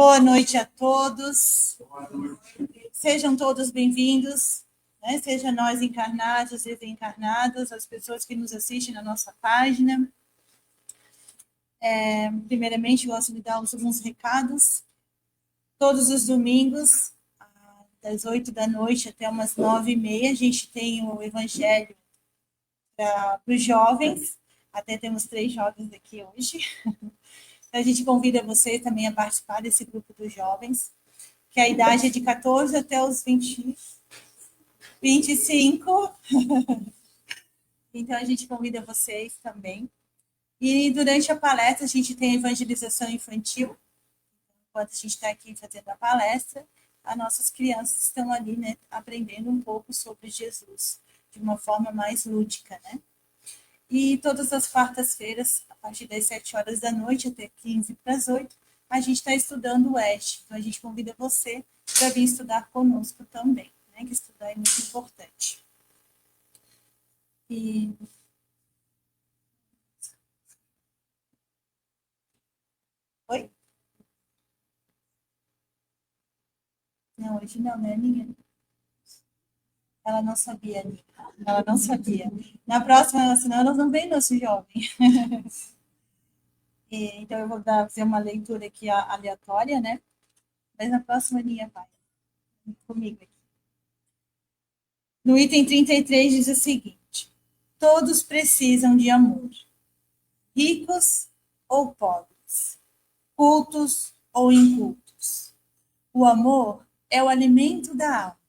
Boa noite a todos. Sejam todos bem-vindos, né? Seja nós encarnados e desencarnados, as pessoas que nos assistem na nossa página. Primeiramente, gosto de dar alguns recados. Todos os domingos, das 8 da noite até umas 9h30, a gente tem o Evangelho para os jovens. Até temos 3 jovens aqui hoje. A gente convida vocês também a participar desse grupo dos jovens, que a idade é de 14 até os 25. Então, a gente convida vocês também. E durante a palestra, a gente tem a evangelização infantil. Enquanto a gente está aqui fazendo a palestra, as nossas crianças estão ali, né, aprendendo um pouco sobre Jesus, de uma forma mais lúdica, né? E todas as quartas-feiras, a partir das 7 horas da noite até 15 para as 8, a gente está estudando o EST. Então, a gente convida você para vir estudar conosco também, né? Que estudar é muito importante. E... Oi? Não, hoje não, né, Aninha? Ela não sabia, Aninha. Ela não sabia. Na próxima, senão elas não vêm nosso jovem. Então, eu vou fazer uma leitura aqui aleatória, né? Mas na próxima linha vai comigo aqui. No item 33 diz o seguinte: todos precisam de amor, ricos ou pobres, cultos ou incultos. O amor é o alimento da alma.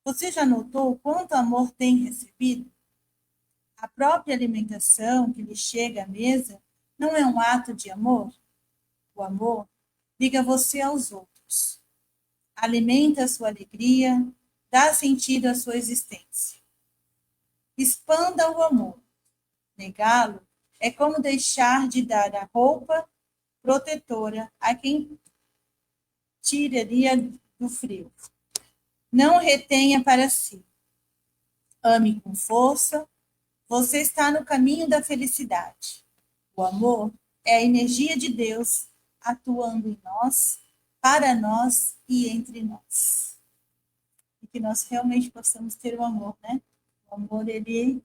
Você já notou quanto amor tem recebido? A própria alimentação que lhe chega à mesa não é um ato de amor? O amor liga você aos outros, alimenta a sua alegria, dá sentido à sua existência. Expanda o amor. Negá-lo é como deixar de dar a roupa protetora a quem tiraria do frio. Não retenha para si. Ame com força. Você está no caminho da felicidade. O amor é a energia de Deus atuando em nós, para nós e entre nós. E que nós realmente possamos ter o amor, né? O amor, ele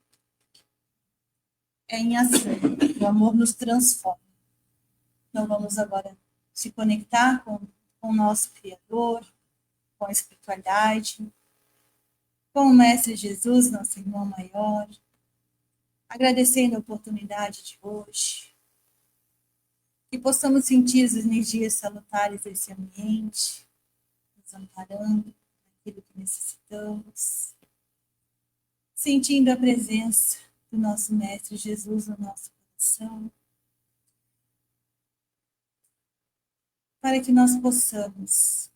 é em ação. O amor nos transforma. Então, vamos agora se conectar com o nosso Criador, com a espiritualidade, com o Mestre Jesus, nosso irmão maior, agradecendo a oportunidade de hoje, que possamos sentir as energias salutares desse ambiente, nos amparando naquilo que necessitamos, sentindo a presença do nosso Mestre Jesus no nosso coração, para que nós possamos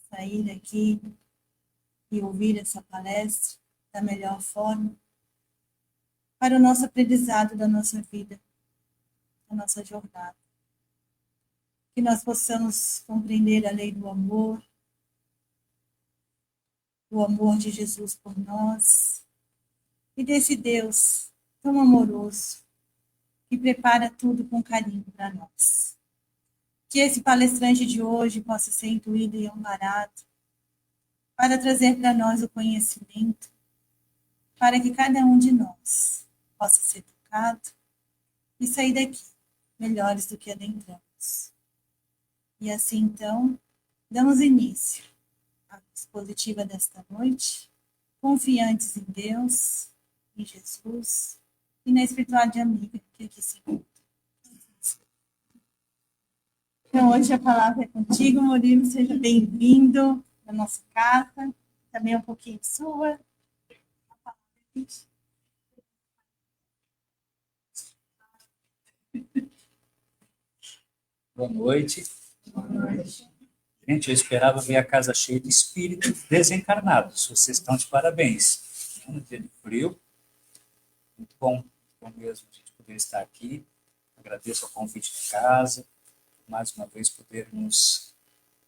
sair daqui e ouvir essa palestra da melhor forma, para o nosso aprendizado da nossa vida, da nossa jornada. Que nós possamos compreender a lei do amor, o amor de Jesus por nós, e desse Deus tão amoroso, que prepara tudo com carinho para nós. Que esse palestrante de hoje possa ser intuído e amparado, para trazer para nós o conhecimento, para que cada um de nós possa ser tocado e sair daqui melhores do que adentramos. E assim, então, damos início à expositiva desta noite, confiantes em Deus, em Jesus e na espiritualidade amiga que aqui se encontra. Então, hoje a palavra é contigo, Murilo, seja bem-vindo à nossa casa, também um pouquinho sua. Boa noite. Boa noite. Gente, eu esperava ver a casa cheia de espíritos desencarnados. Vocês estão de parabéns. Um dia de frio. Muito bom mesmo a gente poder estar aqui. Agradeço o convite da casa. Mais uma vez podermos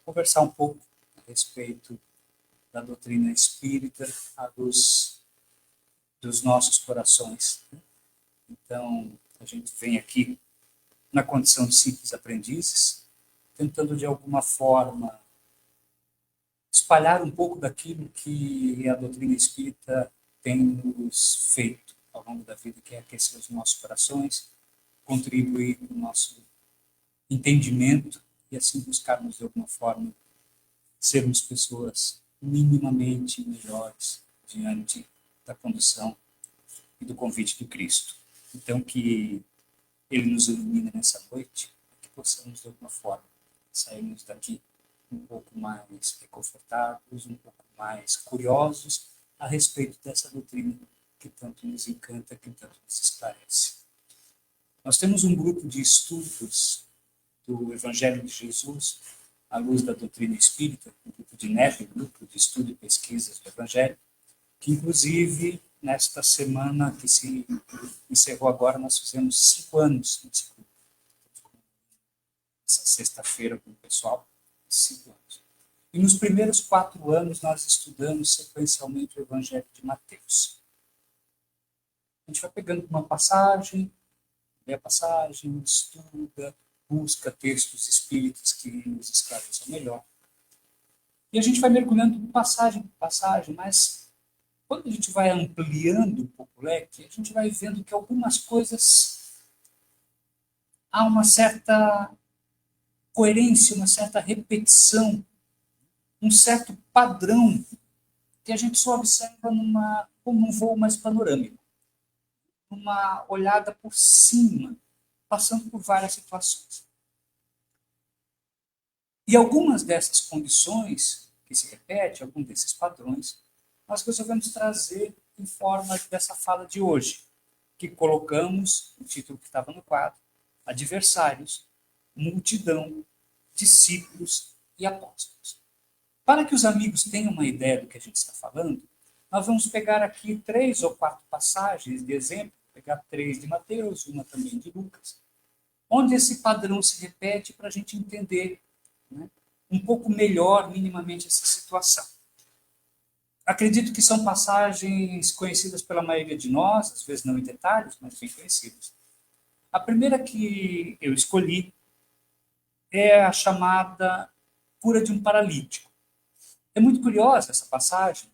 conversar um pouco a respeito da doutrina espírita, à luz dos nossos corações. Então, a gente vem aqui na condição de simples aprendizes, tentando de alguma forma espalhar um pouco daquilo que a doutrina espírita tem nos feito ao longo da vida, que é aquecer os nossos corações, contribuir com o nosso entendimento e assim buscarmos de alguma forma sermos pessoas minimamente melhores diante da condução e do convite do Cristo. Então, que Ele nos ilumine nessa noite, que possamos, de alguma forma, sairmos daqui um pouco mais reconfortados, um pouco mais curiosos a respeito dessa doutrina que tanto nos encanta, que tanto nos esclarece. Nós temos um grupo de estudos do Evangelho de Jesus, à luz da doutrina espírita, um grupo de NEP, Grupo de Estudo e Pesquisas do Evangelho, que inclusive nesta semana que se encerrou agora, nós fizemos 5 anos nesse grupo. Essa sexta-feira com o pessoal, 5 anos. E nos primeiros 4 anos nós estudamos sequencialmente o Evangelho de Mateus. A gente vai pegando uma passagem, lê a passagem, estuda, busca textos espíritas que nos esclareçam melhor. E a gente vai mergulhando passagem por passagem, mas quando a gente vai ampliando um pouco o leque, a gente vai vendo que algumas coisas há uma certa coerência, uma certa repetição, um certo padrão que a gente só observa como um voo mais panorâmico, uma olhada por cima, passando por várias situações. E algumas dessas condições que se repetem, alguns desses padrões, nós resolvemos trazer em forma dessa fala de hoje, que colocamos, o título que estava no quadro, Adversários, Multidão, Discípulos e Apóstolos. Para que os amigos tenham uma ideia do que a gente está falando, nós vamos pegar aqui 3 ou 4 passagens de exemplo, pegar 3 de Mateus, uma também de Lucas, onde esse padrão se repete para a gente entender, né, um pouco melhor, minimamente, essa situação. Acredito que são passagens conhecidas pela maioria de nós, às vezes não em detalhes, mas bem conhecidas. A primeira que eu escolhi é a chamada cura de um paralítico. É muito curiosa essa passagem,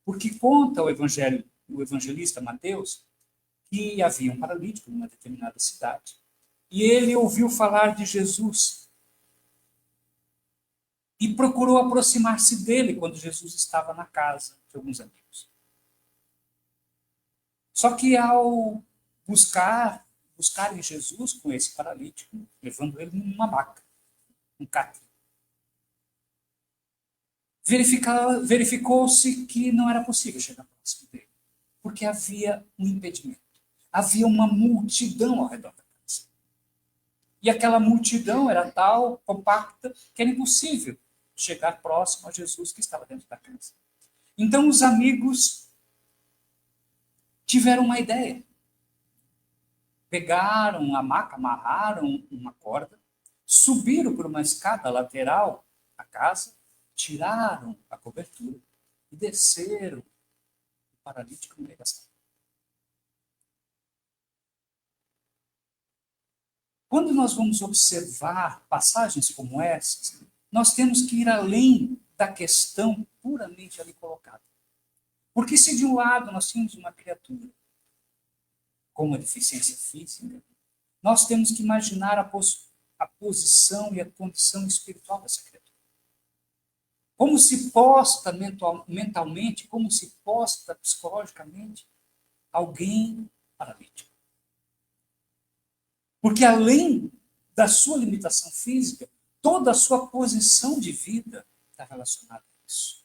porque conta o evangelista Mateus que havia um paralítico numa determinada cidade e ele ouviu falar de Jesus e procurou aproximar-se dele quando Jesus estava na casa de alguns amigos. Só que ao buscarem Jesus com esse paralítico, levando ele numa maca, um catre, verificou-se que não era possível chegar próximo dele, porque havia um impedimento. Havia uma multidão ao redor da casa. E aquela multidão era tal, compacta, que era impossível chegar próximo a Jesus que estava dentro da casa. Então os amigos tiveram uma ideia. Pegaram a maca, amarraram uma corda, subiram por uma escada lateral à casa, tiraram a cobertura e desceram o paralítico no meio da sala. Quando nós vamos observar passagens como essas, nós temos que ir além da questão puramente ali colocada. Porque se de um lado nós temos uma criatura com uma deficiência física, nós temos que imaginar a posição e a condição espiritual dessa criatura. Como se posta mentalmente, como se posta psicologicamente alguém paralítico. Porque além da sua limitação física, toda a sua posição de vida está relacionada a isso.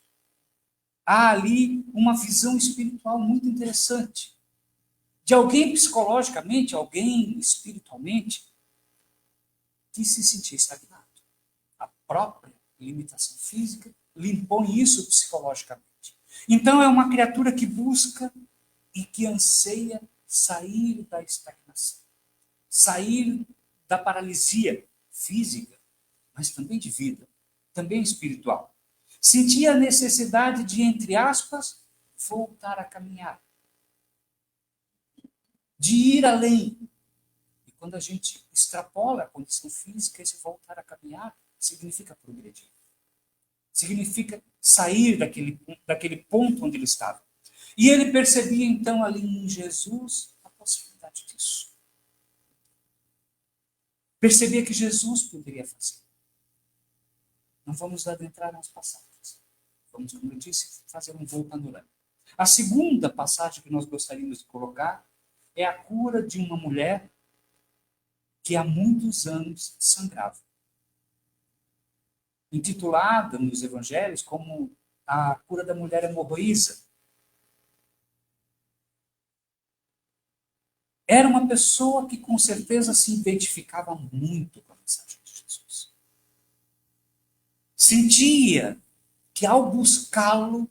Há ali uma visão espiritual muito interessante. De alguém psicologicamente, alguém espiritualmente, que se sentia estagnado. A própria limitação física lhe impõe isso psicologicamente. Então é uma criatura que busca e que anseia sair da estagnação. Sair da paralisia física, mas também de vida, também espiritual. Sentia a necessidade de, entre aspas, voltar a caminhar. De ir além. E quando a gente extrapola a condição física, esse voltar a caminhar significa progredir. Significa sair daquele ponto onde ele estava. E ele percebia então ali em Jesus a possibilidade disso. Percebia que Jesus poderia fazer. Não vamos adentrar nas passagens. Vamos, como eu disse, fazer um voo panorâmico. A segunda passagem que nós gostaríamos de colocar é a cura de uma mulher que há muitos anos sangrava. Intitulada nos evangelhos como a cura da mulher hemorroísa. Era uma pessoa que com certeza se identificava muito com a mensagem de Jesus. Sentia que ao buscá-lo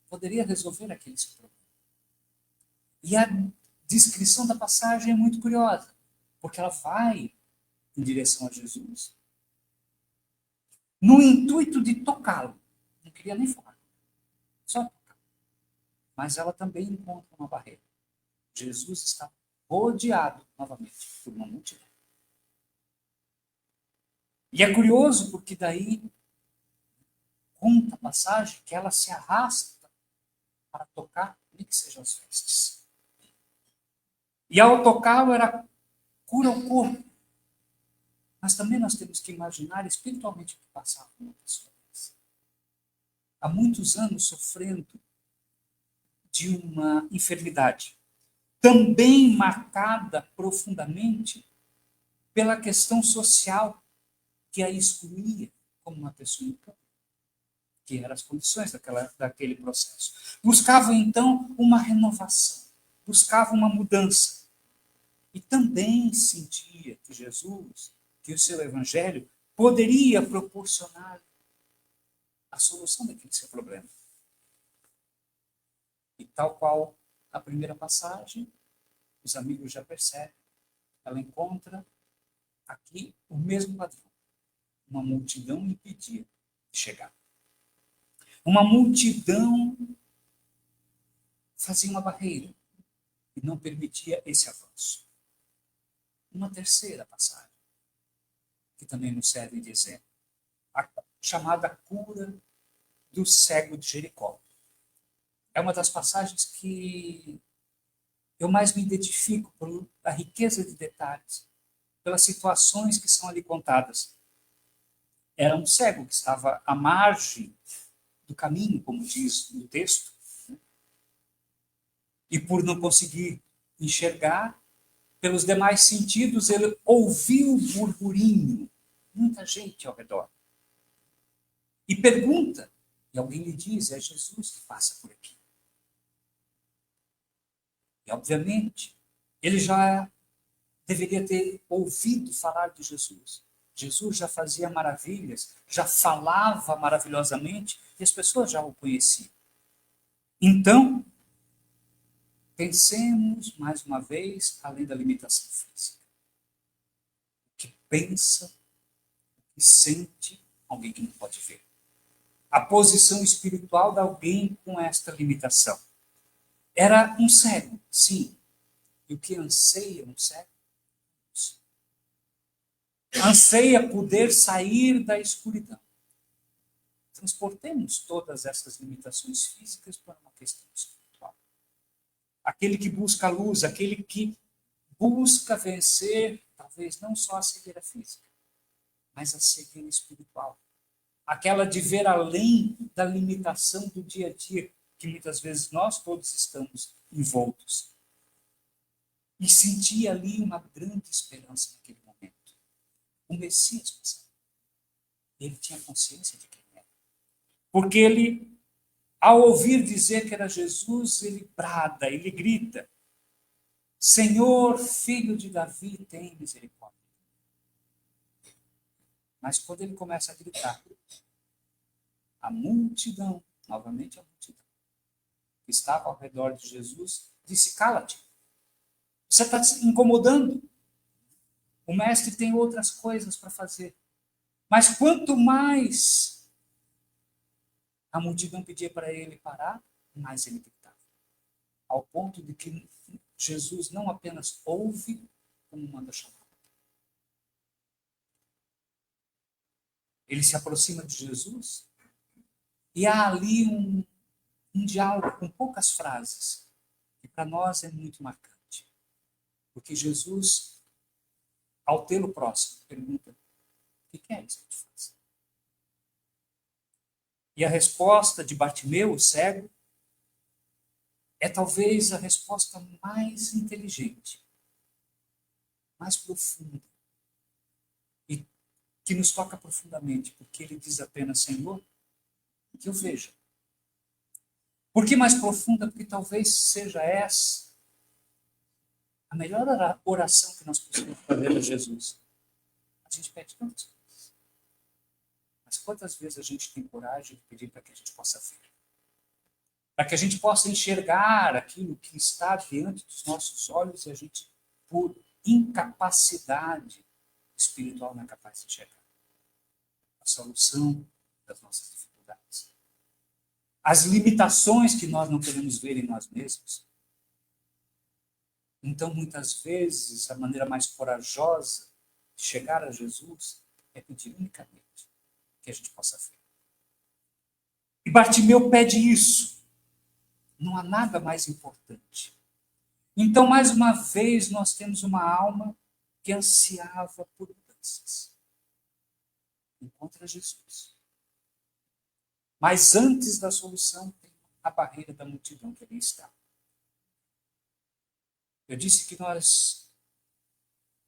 poderia resolver aquele seu problema. E a descrição da passagem é muito curiosa, porque ela vai em direção a Jesus no intuito de tocá-lo. Não queria nem falar, só tocar. Mas ela também encontra uma barreira. Jesus está rodeado novamente por uma multidão. E é curioso porque daí conta a passagem que ela se arrasta para tocar, nem que sejam as vestes. E ao tocá-lo era cura o corpo. Mas também nós temos que imaginar espiritualmente o que passava uma pessoa dessa. Há muitos anos sofrendo de uma enfermidade, também marcada profundamente pela questão social que a excluía como uma pessoa impura, que eram as condições daquele processo. Buscava, então, uma renovação, buscava uma mudança. E também sentia que Jesus, que o seu evangelho, poderia proporcionar a solução daquele seu problema. E tal qual a primeira passagem, os amigos já percebem, ela encontra aqui o mesmo padrão. Uma multidão impedia de chegar. Uma multidão fazia uma barreira e não permitia esse avanço. Uma terceira passagem, que também nos serve de exemplo, a chamada cura do cego de Jericó. É uma das passagens que eu mais me identifico pela riqueza de detalhes, pelas situações que são ali contadas. Era um cego que estava à margem do caminho, como diz o texto, e por não conseguir enxergar, pelos demais sentidos, ele ouviu o burburinho, muita gente ao redor. E pergunta, e alguém lhe diz, é Jesus que passa por aqui. E, obviamente, ele já deveria ter ouvido falar de Jesus. Jesus já fazia maravilhas, já falava maravilhosamente, e as pessoas já o conheciam. Então, pensemos mais uma vez, além da limitação física. O que pensa, o que sente alguém que não pode ver. A posição espiritual de alguém com esta limitação. Era um cego, sim. E o que anseia um cego? Anseia poder sair da escuridão. Transportemos todas essas limitações físicas para uma questão espiritual. Aquele que busca a luz, aquele que busca vencer, talvez não só a cegueira física, mas a cegueira espiritual. Aquela de ver além da limitação do dia a dia, que muitas vezes nós todos estamos envoltos. E sentir ali uma grande esperança naquele momento. O Messias passava. Ele tinha consciência de quem era. Porque ele, ao ouvir dizer que era Jesus, ele brada, ele grita: Senhor, filho de Davi, tem misericórdia. Mas quando ele começa a gritar, a multidão, novamente a multidão, que estava ao redor de Jesus, disse: cala-te. Você está se incomodando. O mestre tem outras coisas para fazer. Mas quanto mais a multidão pedia para ele parar, mais ele gritava. Ao ponto de que Jesus não apenas ouve, como manda chamar. Ele se aproxima de Jesus e há ali um diálogo com poucas frases, que para nós é muito marcante. Porque Jesus, ao tê-lo próximo, pergunta: o que queres que eu te faça? E a resposta de Bartimeu, o cego, é talvez a resposta mais inteligente, mais profunda, e que nos toca profundamente, porque ele diz apenas: Senhor, que eu veja. Por que mais profunda? Porque talvez seja essa a melhor oração que nós possamos fazer a Jesus. A gente pede tantas coisas, mas quantas vezes a gente tem coragem de pedir para que a gente possa ver? Para que a gente possa enxergar aquilo que está diante dos nossos olhos e a gente, por incapacidade espiritual, não é capaz de enxergar a solução das nossas dificuldades. As limitações que nós não podemos ver em nós mesmos. Então, muitas vezes, a maneira mais corajosa de chegar a Jesus é pedir unicamente que a gente possa ver. E Bartimeu pede isso. Não há nada mais importante. Então, mais uma vez, nós temos uma alma que ansiava por mudanças. Encontra Jesus. Mas antes da solução, tem a barreira da multidão que ali está. Eu disse que nós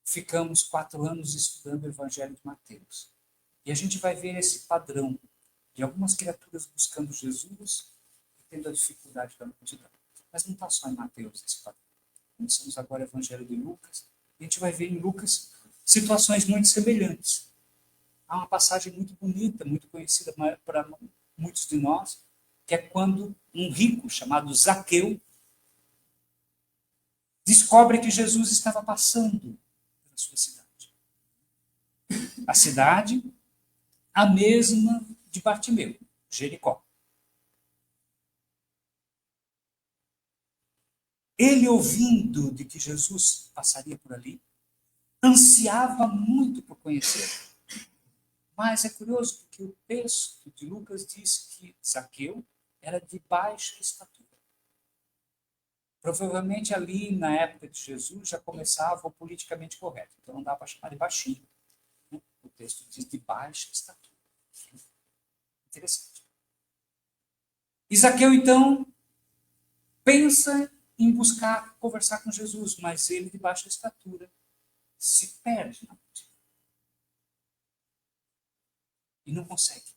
ficamos 4 anos estudando o Evangelho de Mateus. E a gente vai ver esse padrão de algumas criaturas buscando Jesus e tendo a dificuldade da multidão. Mas não está só em Mateus esse padrão. Começamos agora o Evangelho de Lucas. E a gente vai ver em Lucas situações muito semelhantes. Há uma passagem muito bonita, muito conhecida para muitos de nós, que é quando um rico chamado Zaqueu descobre que Jesus estava passando pela sua cidade. A cidade, a mesma de Bartimeu, Jericó. Ele, ouvindo de que Jesus passaria por ali, ansiava muito por conhecer. Mas é curioso porque o texto de Lucas diz que Zaqueu era de baixa estatura. Provavelmente ali, na época de Jesus, já começava o politicamente correto. Então não dá para chamar de baixinho. O texto diz de baixa estatura. Interessante. E Zaqueu, então, pensa em buscar conversar com Jesus, mas ele, de baixa estatura, se perde na multidão. E não consegue.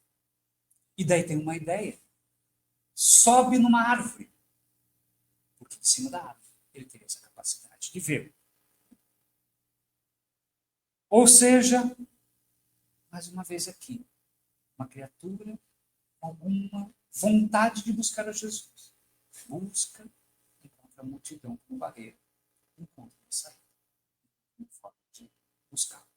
E daí tem uma ideia. Sobe numa árvore. Porque de cima da árvore ele teria essa capacidade de ver. Ou seja, mais uma vez aqui, uma criatura com alguma vontade de buscar a Jesus. Busca, encontra a multidão como barreira, encontra uma saída, uma forma de buscar.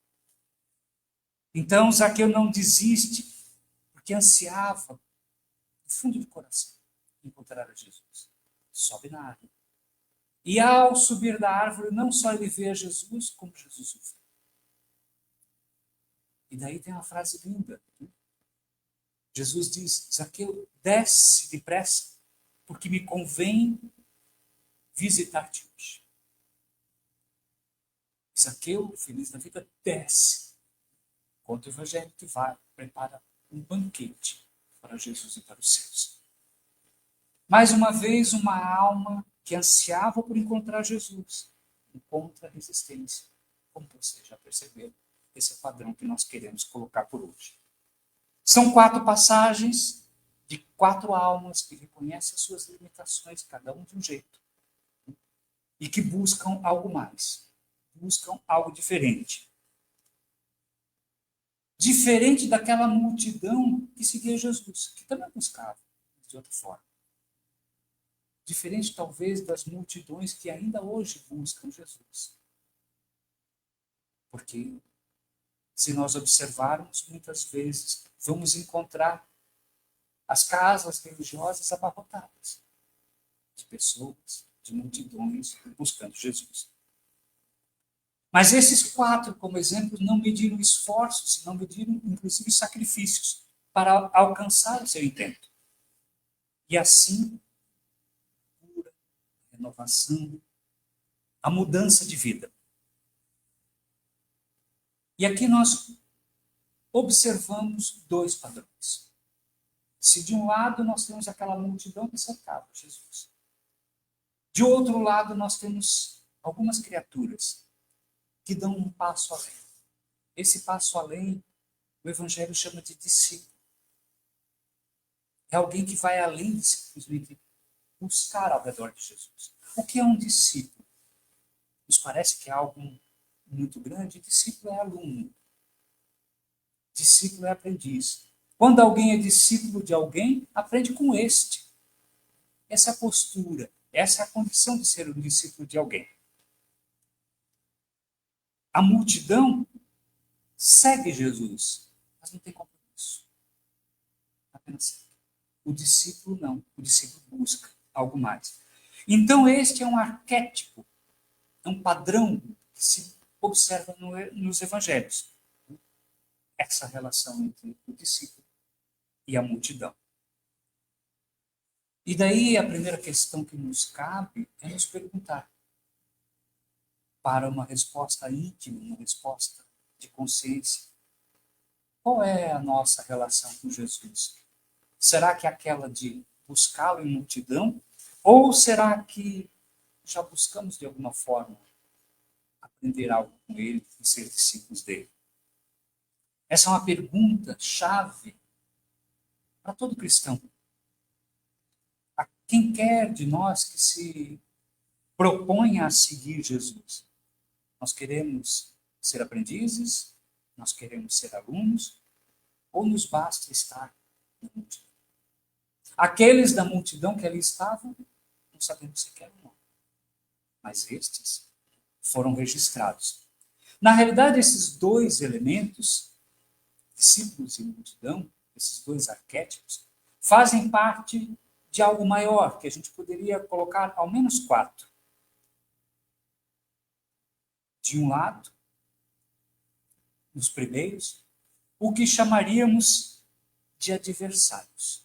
Então, Zaqueu não desiste, porque ansiava, no fundo do coração, encontrar a Jesus. Sobe na árvore. E ao subir da árvore, não só ele vê a Jesus, como Jesus o vê. E daí tem uma frase linda. Jesus diz: Zaqueu, desce depressa, porque me convém visitar-te hoje. Zaqueu, feliz da vida, desce. Conta o Evangelho que vai, prepara um banquete para Jesus e para os seus. Mais uma vez, uma alma que ansiava por encontrar Jesus encontra resistência, como você já percebeu. Esse é o padrão que nós queremos colocar por hoje. São 4 passagens de 4 almas que reconhecem as suas limitações, cada um de um jeito, e que buscam algo mais, buscam algo diferente. Diferente daquela multidão que seguia Jesus, que também buscava, de outra forma. Diferente, talvez, das multidões que ainda hoje buscam Jesus. Porque, se nós observarmos, muitas vezes vamos encontrar as casas religiosas abarrotadas de pessoas, de multidões buscando Jesus. Mas esses 4, como exemplo, não mediram esforços, não mediram, inclusive, sacrifícios para alcançar o seu intento. E assim, cura, renovação, a mudança de vida. E aqui nós observamos 2 padrões. Se de um lado nós temos aquela multidão que cercava Jesus, de outro lado nós temos algumas criaturas que dão um passo além. Esse passo além, o Evangelho chama de discípulo. É alguém que vai além de simplesmente buscar ao redor de Jesus. O que é um discípulo? Nos parece que é algo muito grande. Discípulo é aluno. Discípulo é aprendiz. Quando alguém é discípulo de alguém, aprende com este. Essa é a postura, essa é a condição de ser um discípulo de alguém. A multidão segue Jesus, mas não tem compromisso. Apenas segue. O discípulo não. O discípulo busca algo mais. Então, este é um arquétipo, é um padrão que se observa nos evangelhos. Essa relação entre o discípulo e a multidão. E daí a primeira questão que nos cabe é nos perguntar, para uma resposta íntima, uma resposta de consciência, qual é a nossa relação com Jesus? Será que é aquela de buscá-lo em multidão? Ou será que já buscamos de alguma forma aprender algo com ele e ser discípulos dele? Essa é uma pergunta chave para todo cristão. A quem quer de nós que se proponha a seguir Jesus. Nós queremos ser aprendizes, nós queremos ser alunos, ou nos basta estar na multidão? Aqueles da multidão que ali estavam, não sabemos sequer o nome. Mas estes foram registrados. Na realidade, esses 2 elementos, discípulos e multidão, esses 2 arquétipos, fazem parte de algo maior, que a gente poderia colocar ao menos 4. De um lado, nos primeiros, o que chamaríamos de adversários.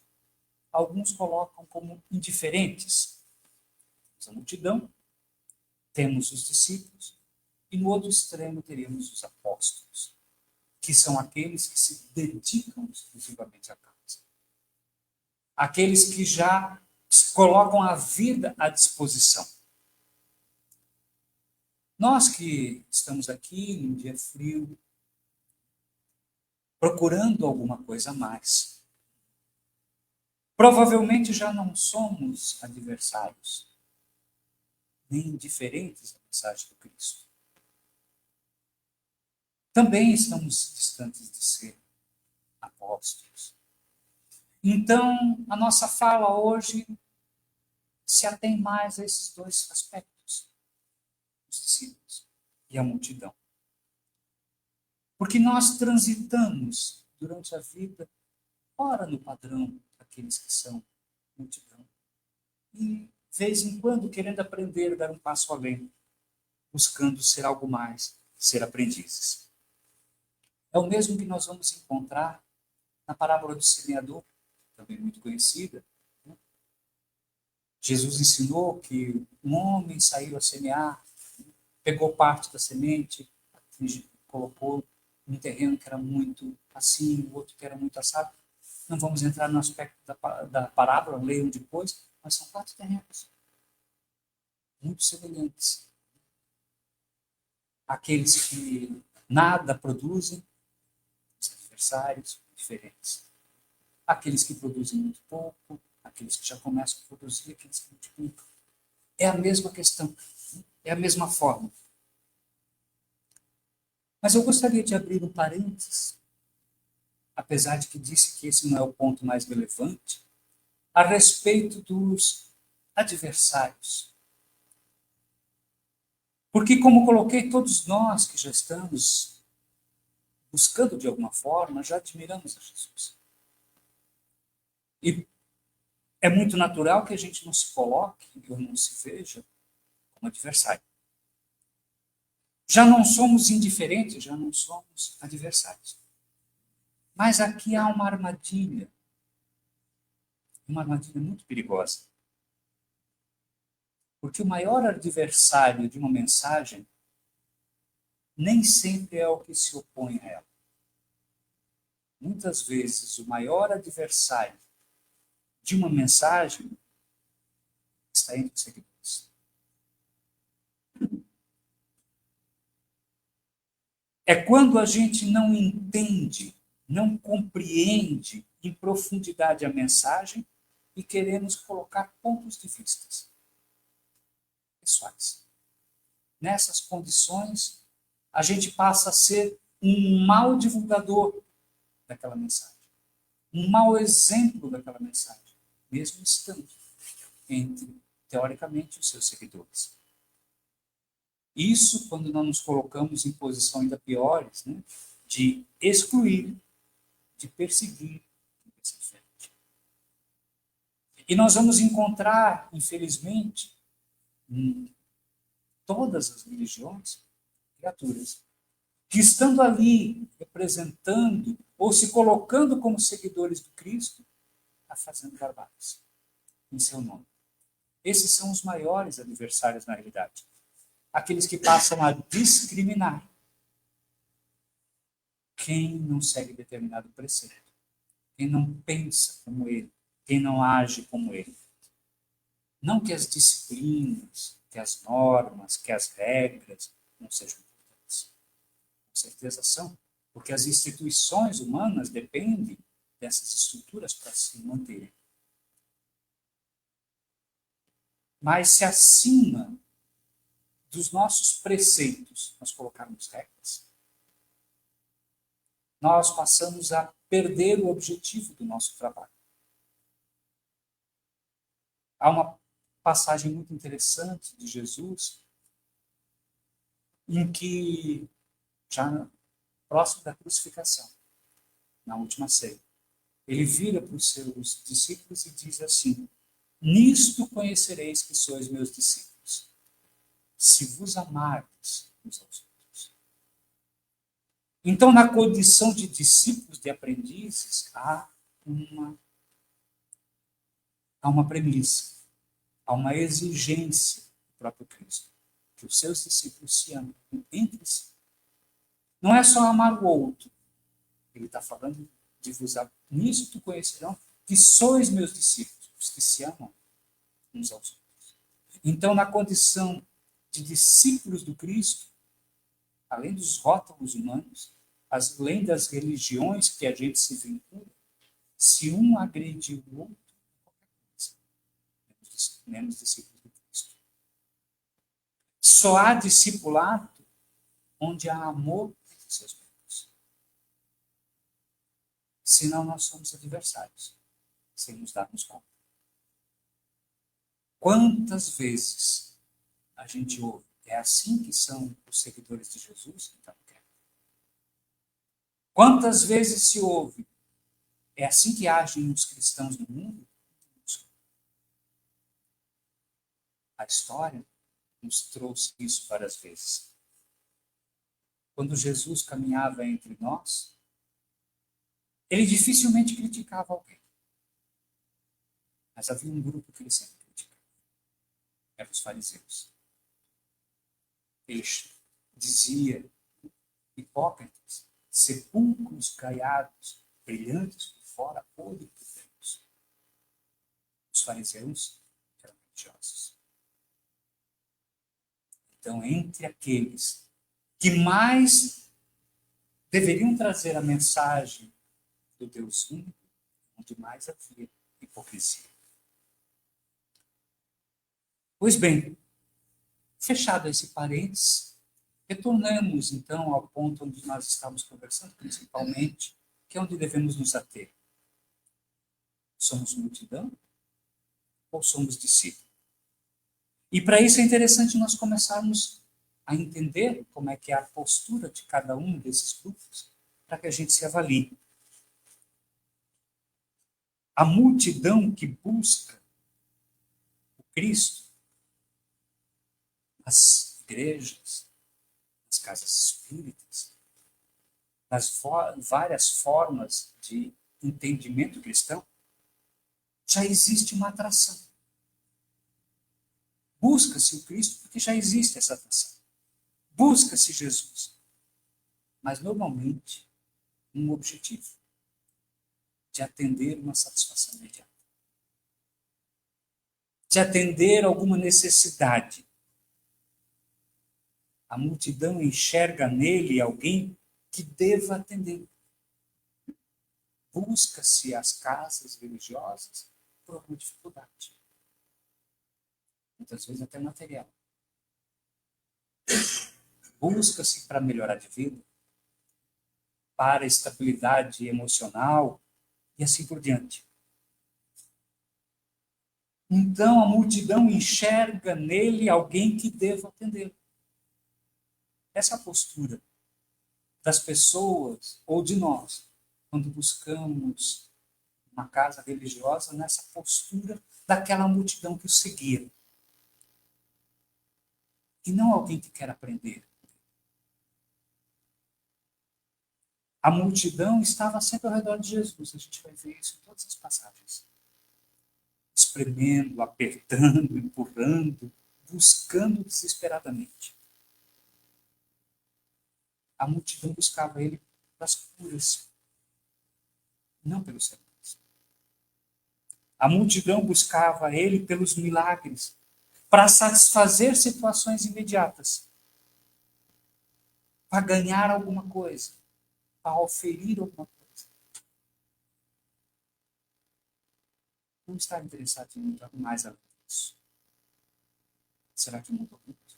Alguns colocam como indiferentes. Temos a multidão, temos os discípulos, e no outro extremo teríamos os apóstolos, que são aqueles que se dedicam exclusivamente à causa. Aqueles que já colocam a vida à disposição. Nós que estamos aqui num dia frio, procurando alguma coisa a mais, provavelmente já não somos adversários, nem indiferentes à mensagem do Cristo. Também estamos distantes de ser apóstolos. Então, a nossa fala hoje se atém mais a esses 2 aspectos, os discípulos e a multidão. Porque nós transitamos durante a vida, ora no padrão daqueles que são multidão, e de vez em quando querendo aprender, dar um passo além, buscando ser algo mais, ser aprendizes. É o mesmo que nós vamos encontrar na parábola do semeador, também muito conhecida. Jesus ensinou que um homem saiu a semear, pegou parte da semente, colocou num terreno que era muito assim, o outro que era muito assado. Não vamos entrar no aspecto da parábola, leiam depois, mas são 4 terrenos muito semelhantes. Aqueles que nada produzem, os adversários diferentes. Aqueles que produzem muito pouco, aqueles que já começam a produzir, aqueles que multiplicam. É a mesma questão, é a mesma forma. Mas eu gostaria de abrir um parênteses, apesar de que disse que esse não é o ponto mais relevante, a respeito dos adversários. Porque, como coloquei, todos nós que já estamos buscando de alguma forma, já admiramos a Jesus. E é muito natural que a gente não se coloque ou não se veja como adversário. Já não somos indiferentes, já não somos adversários. Mas aqui há uma armadilha muito perigosa. Porque o maior adversário de uma mensagem nem sempre é o que se opõe a ela. Muitas vezes, o maior adversário de uma mensagem está entre os seguidores. É quando a gente não entende, não compreende em profundidade a mensagem e queremos colocar pontos de vista pessoais. Nessas condições, a gente passa a ser um mau divulgador daquela mensagem, um mau exemplo daquela mensagem, mesmo estando entre, teoricamente, os seus seguidores. Isso quando não nos colocamos em posição ainda piores, né? De excluir, de perseguir. E nós vamos encontrar, infelizmente, em todas as religiões, criaturas que, estando ali representando ou se colocando como seguidores do Cristo, está fazendo barbáries em seu nome. Esses são os maiores adversários na realidade. Aqueles que passam a discriminar quem não segue determinado preceito, quem não pensa como ele, quem não age como ele. Não que as disciplinas, que as normas, que as regras não sejam importantes. Com certeza são, porque as instituições humanas dependem dessas estruturas para se manterem. Mas se acima dos nossos preceitos nós colocarmos regras, nós passamos a perder o objetivo do nosso trabalho. Há uma passagem muito interessante de Jesus, em que, já próximo da crucificação, na última ceia, ele vira para os seus discípulos e diz assim: nisto conhecereis que sois meus discípulos, se vos amardes uns aos outros. Então, na condição de discípulos, de aprendizes, há uma premissa, há uma exigência do próprio Cristo, que os seus discípulos se amem entre si. Não é só amar o outro, ele está falando de vos amar. Nisso tu conhecerão que sois meus discípulos, os que se amam uns aos outros. Então, na condição de discípulos do Cristo, além dos rótulos humanos, além das religiões que a gente se vincula, se um agride o outro, menos discípulos do Cristo. Só há discipulado onde há amor entre seus membros. Senão nós somos adversários, sem nos darmos conta. Quantas vezes a gente ouve, é assim que são os seguidores de Jesus? Então, quantas vezes se ouve, é assim que agem os cristãos no mundo? A história nos trouxe isso várias vezes. Quando Jesus caminhava entre nós, ele dificilmente criticava alguém. Mas havia um grupo que ele sempre criticava. Eram os fariseus. Ele dizia: hipócritas, sepulcros caiados, brilhantes por fora, podres por dentro. Os fariseus eram religiosos. Então, entre aqueles que mais deveriam trazer a mensagem do Deus único, onde mais havia hipocrisia. Pois bem, fechado esse parênteses, retornamos então ao ponto onde nós estamos conversando, principalmente, que é onde devemos nos ater. Somos multidão ou somos discípulos? E para isso é interessante nós começarmos a entender como é que é a postura de cada um desses grupos, para que a gente se avalie. A multidão que busca o Cristo, as igrejas, as nas casas espíritas, nas várias formas de entendimento cristão, já existe uma atração. Busca-se o Cristo porque já existe essa atração. Busca-se Jesus. Mas, normalmente, um objetivo de atender uma satisfação imediata. De atender alguma necessidade. A multidão enxerga nele alguém que deva atender. Busca-se as casas religiosas por alguma dificuldade. Muitas vezes até material. Busca-se para melhorar de vida, para estabilidade emocional e assim por diante. Então a multidão enxerga nele alguém que deva atender. Essa é a postura das pessoas ou de nós, quando buscamos uma casa religiosa, nessa postura daquela multidão que o seguia. E não alguém que quer aprender. A multidão estava sempre ao redor de Jesus. A gente vai ver isso em todas as passagens. Espremendo, apertando, empurrando, buscando desesperadamente. A multidão buscava ele pelas curas, não pelos sermões. A multidão buscava ele pelos milagres, para satisfazer situações imediatas, para ganhar alguma coisa, para oferir alguma coisa. Não está interessado em muito mais além disso. Será que mudou muito?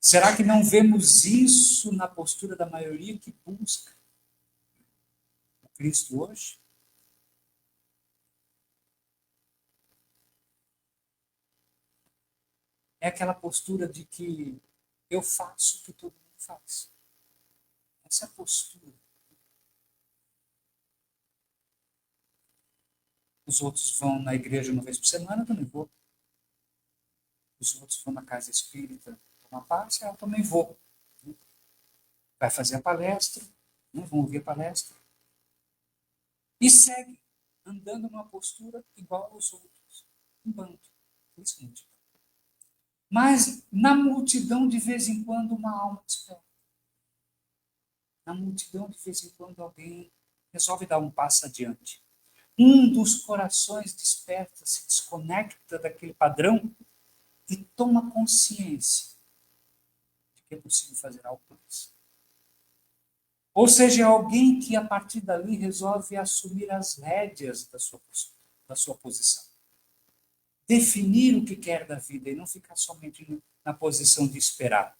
Será que não vemos isso na postura da maioria que busca o Cristo hoje? É aquela postura de que eu faço o que todo mundo faz. Essa é a postura. Os outros vão na igreja uma vez por semana, eu também vou. Os outros vão na casa espírita tomar passe, eu também vou. Vai fazer a palestra, vão ouvir a palestra. E segue andando numa postura igual aos outros. Um bando. Isso é multidão. Mas na multidão, de vez em quando, uma alma desperta. Na multidão, de vez em quando, alguém resolve dar um passo adiante. Um dos corações desperta, se desconecta daquele padrão e toma consciência de que é possível fazer algo por isso. Ou seja, alguém que a partir dali resolve assumir as rédeas da sua posição. Definir o que quer da vida e não ficar somente na posição de esperar.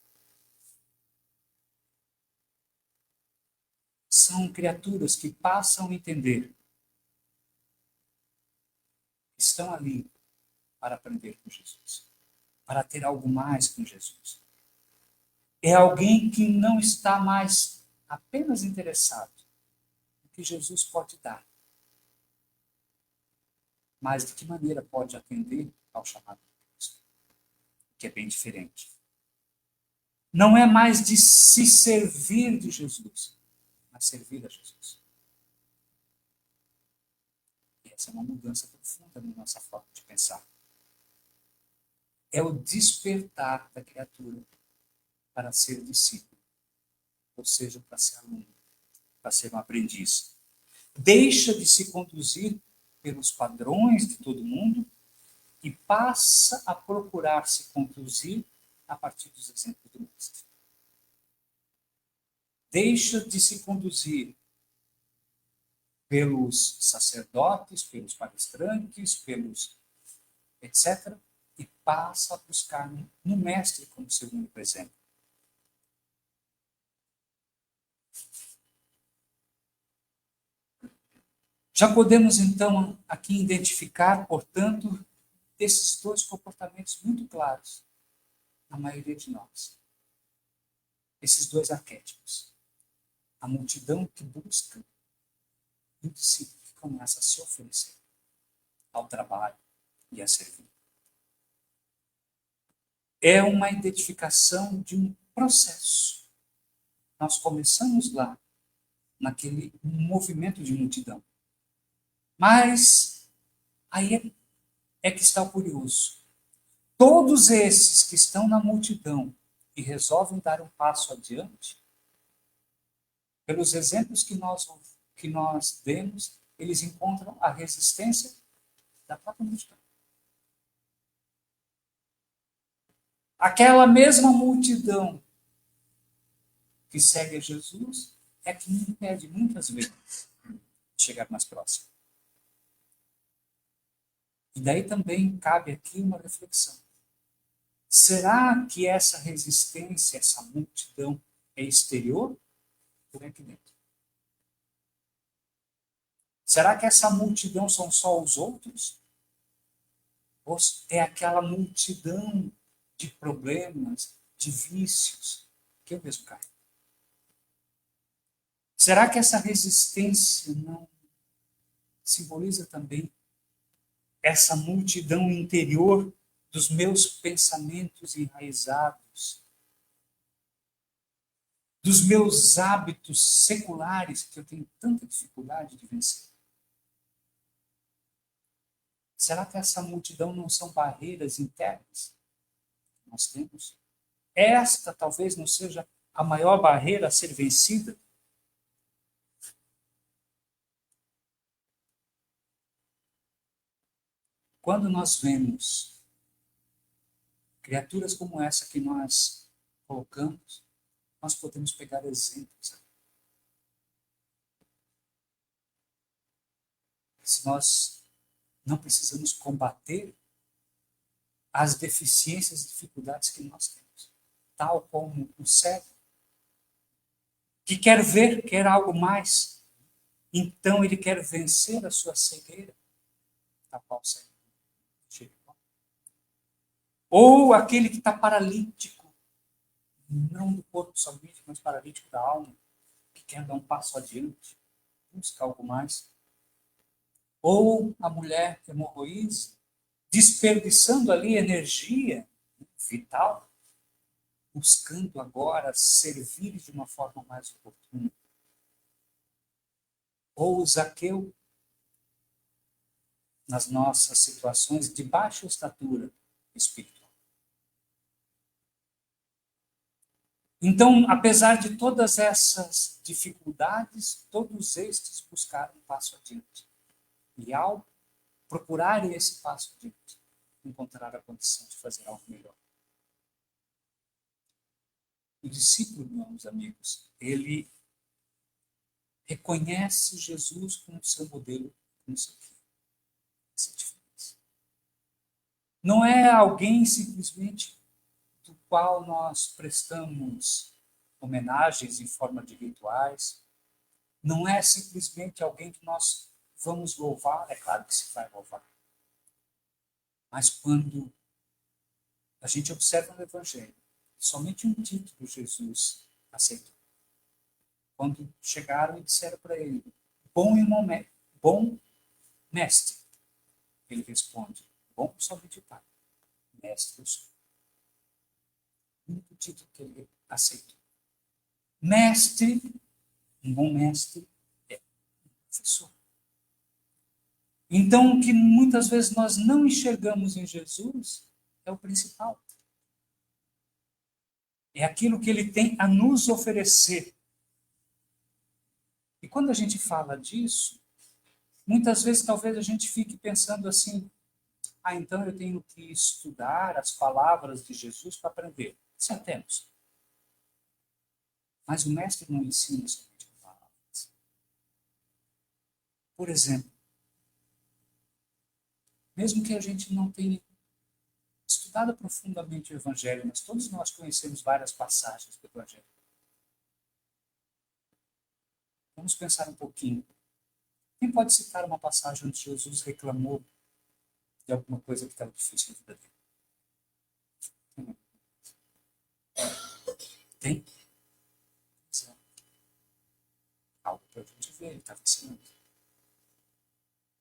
São criaturas que passam a entender. Estão ali para aprender com Jesus. Para ter algo mais com Jesus. É alguém que não está mais apenas interessado no que Jesus pode dar. Mas de que maneira pode atender ao chamado de Cristo? Que é bem diferente. Não é mais de se servir de Jesus, mas servir a Jesus. E essa é uma mudança profunda na nossa forma de pensar. É o despertar da criatura para ser discípulo, ou seja, para ser aluno, para ser um aprendiz. Deixa de se conduzir pelos padrões de todo mundo e passa a procurar se conduzir a partir dos exemplos do Mestre. Deixa de se conduzir pelos sacerdotes, pelos palestrantes, pelos etc., e passa a buscar no Mestre como seu único exemplo. Já podemos, então, aqui identificar, portanto, esses dois comportamentos muito claros na maioria de nós. Esses dois arquétipos. A multidão que busca e o discípulo que começa a se oferecer ao trabalho e a servir. é uma identificação de um processo. Nós começamos lá, naquele movimento de multidão. Mas aí é que está o curioso. Todos esses que estão na multidão e resolvem dar um passo adiante, pelos exemplos que nós demos, eles encontram a resistência da própria multidão. Aquela mesma multidão que segue a Jesus é que me impede muitas vezes de chegar mais próximo. E daí também cabe aqui uma reflexão. Será que essa resistência, essa multidão é exterior ou é aqui dentro? Será que essa multidão são só os outros? Ou é aquela multidão de problemas, de vícios, que eu mesmo carrego? Será que essa resistência não simboliza também essa multidão interior dos meus pensamentos enraizados, dos meus hábitos seculares que eu tenho tanta dificuldade de vencer? Será que essa multidão não são barreiras internas que nós temos? Esta talvez não seja a maior barreira a ser vencida? Quando nós vemos criaturas como essa que nós colocamos, nós podemos pegar exemplos. Se nós não precisamos combater as deficiências e dificuldades que nós temos, tal como o cego, que quer ver, quer algo mais, então ele quer vencer a sua cegueira, tal qual o cego. Ou aquele que está paralítico, não do corpo somente, mas paralítico da alma, que quer dar um passo adiante, buscar algo mais. Ou a mulher hemorroísa, desperdiçando ali energia vital, buscando agora servir de uma forma mais oportuna. Ou o Zaqueu, nas nossas situações de baixa estatura espiritual. Então, apesar de todas essas dificuldades, todos estes buscaram um passo adiante. E ao procurarem esse passo adiante, encontraram a condição de fazer algo melhor. O discípulo, meus amigos, ele reconhece Jesus como seu modelo, como seu filho. Essa é a diferença. Não é alguém simplesmente do qual nós prestamos homenagens em forma de rituais. Não é simplesmente alguém que nós vamos louvar, é claro que se vai louvar. Mas quando a gente observa no Evangelho, somente um título Jesus aceitou. Quando chegaram e disseram para ele, bom mestre, ele responde, bom somente o Pai, mestre eu sou. O único título que ele aceitou. Mestre, um bom mestre, é um professor. Então, o que muitas vezes nós não enxergamos em Jesus é o principal. É aquilo que ele tem a nos oferecer. E quando a gente fala disso, muitas vezes talvez a gente fique pensando assim, então eu tenho que estudar as palavras de Jesus para aprender. Isso temos. Mas o mestre não ensina somente com palavras. Por exemplo, mesmo que a gente não tenha estudado profundamente o Evangelho, mas todos nós conhecemos várias passagens do Evangelho. Vamos pensar um pouquinho. Quem pode citar uma passagem onde Jesus reclamou de alguma coisa que estava difícil na vida dele? Tem? Algo para a gente ver, ele estava ensinando.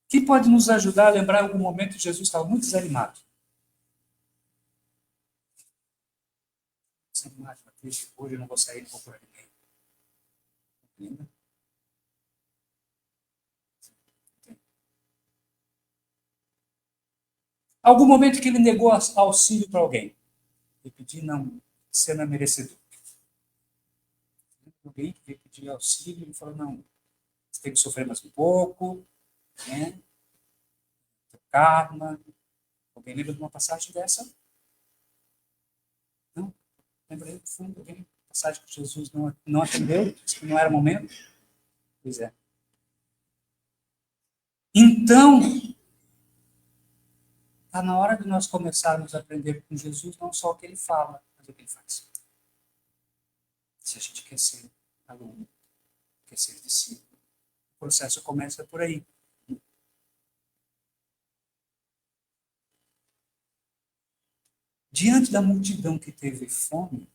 Quem pode nos ajudar a lembrar algum momento que Jesus estava muito desanimado? desanimado, hoje eu não vou sair, não vou por ninguém. Compreenda? Algum momento que ele negou auxílio para alguém. Ele pediu, não, você não é merecedor. Alguém que veio pedir auxílio, ele falou, não, você tem que sofrer mais um pouco, né? Karma. Alguém lembra de uma passagem dessa? Não? Lembra aí do fundo? Alguém? Passagem que Jesus não atendeu? Disse que não era momento? Pois é. Então, está na hora de nós começarmos a aprender com Jesus, não só o que ele fala, mas o que ele faz. Se a gente quer ser aluno, quer ser discípulo, o processo começa por aí. Diante da multidão que teve fome,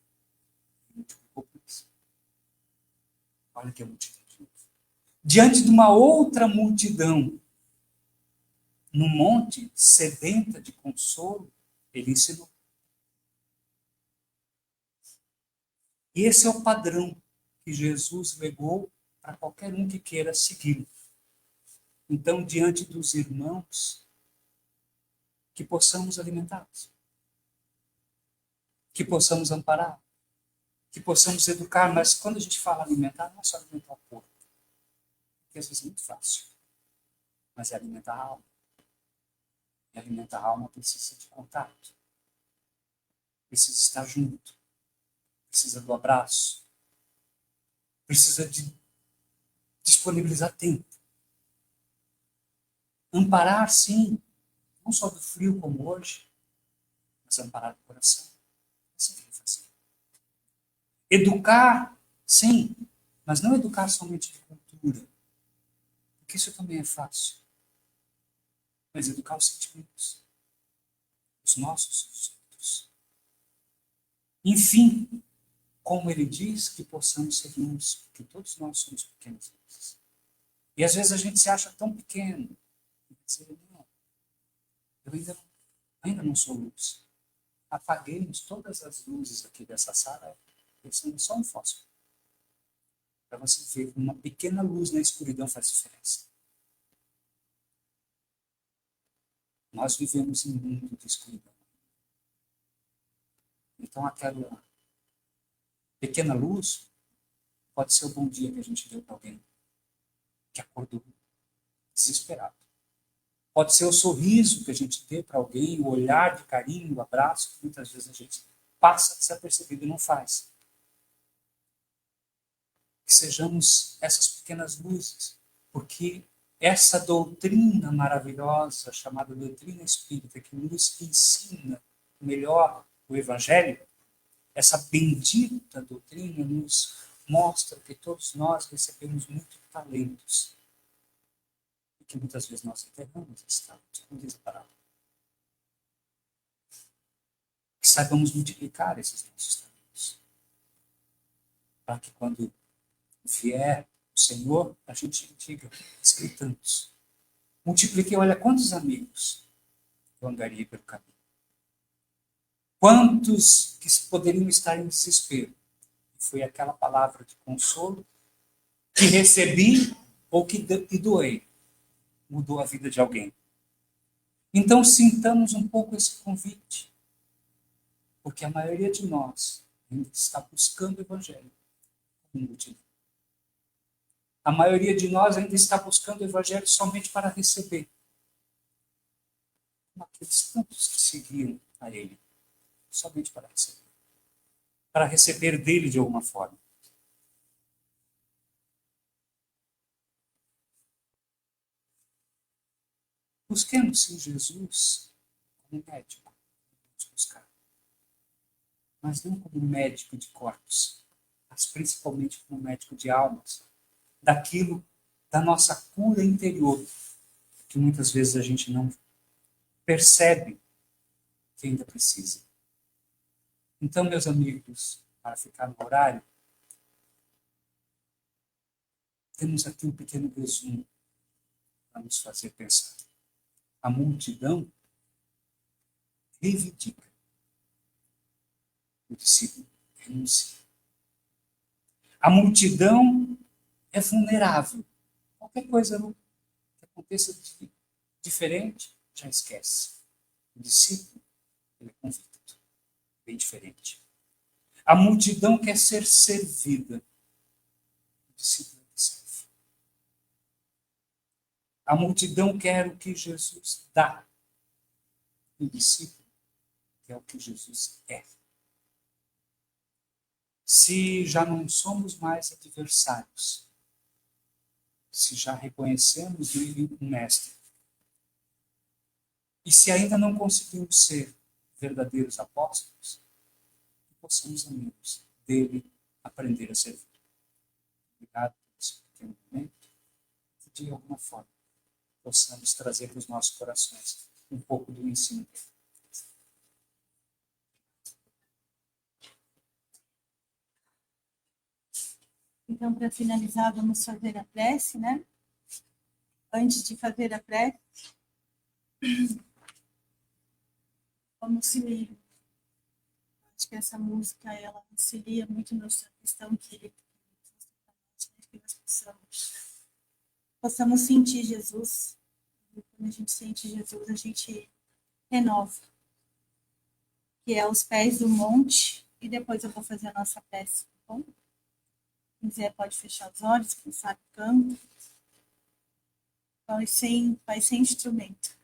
olha que é multidão. Diante de uma outra multidão, no monte, sedenta de consolo, ele ensinou. E esse é o padrão que Jesus legou para qualquer um que queira segui-lo. Então, diante dos irmãos, que possamos alimentá-los, que possamos amparar, que possamos educar, mas quando a gente fala alimentar, não é só alimentar o corpo, porque às vezes é muito fácil, mas é alimentar a alma. E alimentar a alma precisa de contato, precisa estar junto, precisa do abraço, precisa de disponibilizar tempo. Amparar, sim, não só do frio como hoje, mas amparar o coração. Assim que ele fazia. Educar, sim, mas não educar somente de cultura, porque isso também é fácil. Mas educar os sentimentos, os nossos, os outros. Enfim, como ele diz, que possamos ser luz, porque todos nós somos pequenas luzes. E às vezes a gente se acha tão pequeno, e dizer, não, eu ainda não sou luz. Apaguemos todas as luzes aqui dessa sala, pensando só um fósforo. Para você ver como uma pequena luz na escuridão faz diferença. Nós vivemos em um mundo de escuridão. Então, aquela pequena luz pode ser o bom dia que a gente deu para alguém que acordou desesperado. Pode ser o sorriso que a gente deu para alguém, o olhar de carinho, o abraço, que muitas vezes a gente passa desapercebido e não faz. Que sejamos essas pequenas luzes, porque essa doutrina maravilhosa, chamada doutrina espírita, que nos ensina melhor o Evangelho, essa bendita doutrina nos mostra que todos nós recebemos muitos talentos e que muitas vezes nós enterramos esses talentos, como diz a palavra. Que saibamos multiplicar esses nossos talentos, para que quando vier o Senhor, a gente diga, escreve tantos. Multipliquei, olha quantos amigos eu angariei pelo caminho. Quantos que poderiam estar em desespero. Foi aquela palavra de consolo que recebi ou que doei. Mudou a vida de alguém. Então, sintamos um pouco esse convite. Porque a maioria de nós ainda está buscando o Evangelho como multidão. A maioria de nós ainda está buscando o Evangelho somente para receber. Como aqueles tantos que seguiam a Ele. Somente para receber. Para receber dele de alguma forma. Busquemos sim Jesus como médico. Vamos buscar. Mas não como médico de corpos, mas principalmente como médico de almas. Daquilo, da nossa cura interior, que muitas vezes a gente não percebe que ainda precisa. Então, meus amigos, para ficar no horário, temos aqui um pequeno resumo para nos fazer pensar. A multidão reivindica. O discípulo renúncia. A multidão é vulnerável. Qualquer coisa que aconteça de diferente, já esquece. O discípulo, ele é convicto, bem diferente. A multidão quer ser servida. O discípulo serve. A multidão quer o que Jesus dá. O discípulo quer o que Jesus é. Se já não somos mais adversários, se já reconhecemos um mestre, e se ainda não conseguimos ser verdadeiros apóstolos, que possamos, amigos, dele aprender a servir. Obrigado por esse pequeno momento, que de alguma forma possamos trazer para os nossos corações um pouco do ensino dele. Então, para finalizar, vamos fazer a prece, né? Antes de fazer a prece, vamos se... Acho que essa música, ela auxilia muito nessa questão que nós possamos sentir Jesus. E quando a gente sente Jesus, a gente renova. Que é aos pés do monte, e depois eu vou fazer a nossa prece, tá bom? Quem quiser pode fechar os olhos, quem sabe canta. Vai sem instrumento.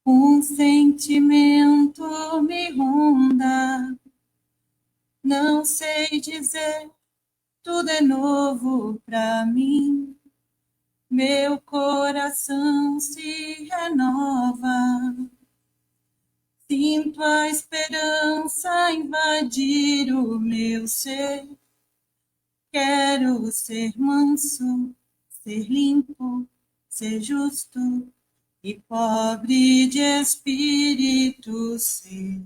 Um sentimento me ronda, não sei dizer, tudo é novo pra mim. Meu coração se renova, sinto a esperança invadir o meu ser. Quero ser manso, ser limpo, ser justo e pobre de espírito ser.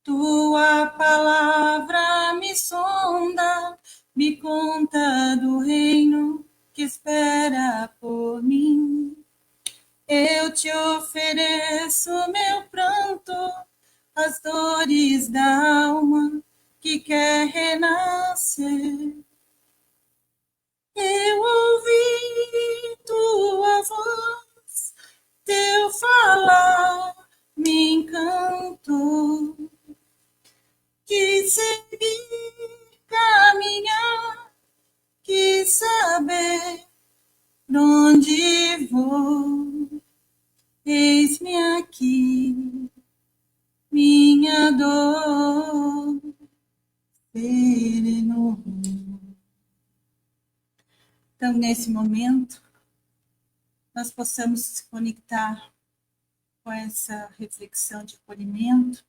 Tua palavra me sonda, me conta do reino que espera por mim. Eu te ofereço meu pranto, as dores da alma que quer renascer. Eu ouvi tua voz, teu falar me encantou. Quis seguir, caminhar, quis saber pra onde vou. Eis-me aqui, minha dor serenou. Então, nesse momento, nós possamos se conectar com essa reflexão de acolhimento,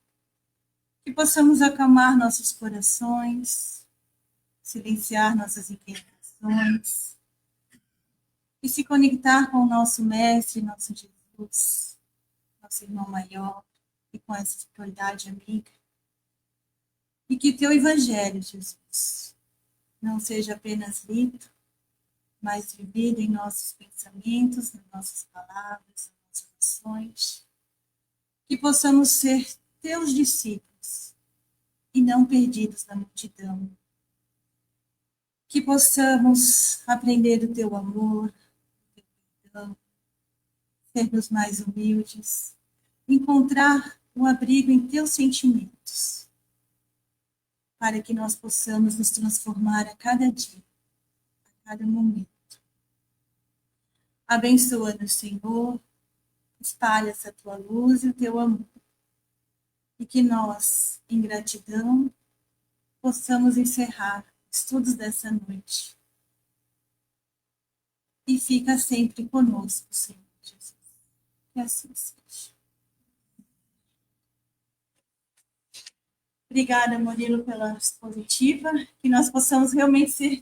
que possamos acalmar nossos corações, silenciar nossas inquietações e se conectar com o nosso Mestre, nosso Jesus, nosso irmão maior, e com essa espiritualidade amiga. E que teu Evangelho, Jesus, não seja apenas lido, mas vivido em nossos pensamentos, nas nossas palavras, nas nossas ações. Que possamos ser teus discípulos e não perdidos na multidão. Que possamos aprender o teu amor, o teu perdão, sermos mais humildes, encontrar um abrigo em teus sentimentos, para que nós possamos nos transformar a cada dia, a cada momento. Abençoa-nos, Senhor, espalha essa tua luz e o teu amor, e que nós, em gratidão, possamos encerrar estudos dessa noite. E fica sempre conosco, Senhor Jesus. Que assim seja. Obrigada, Murilo, pela expositiva, que nós possamos realmente ser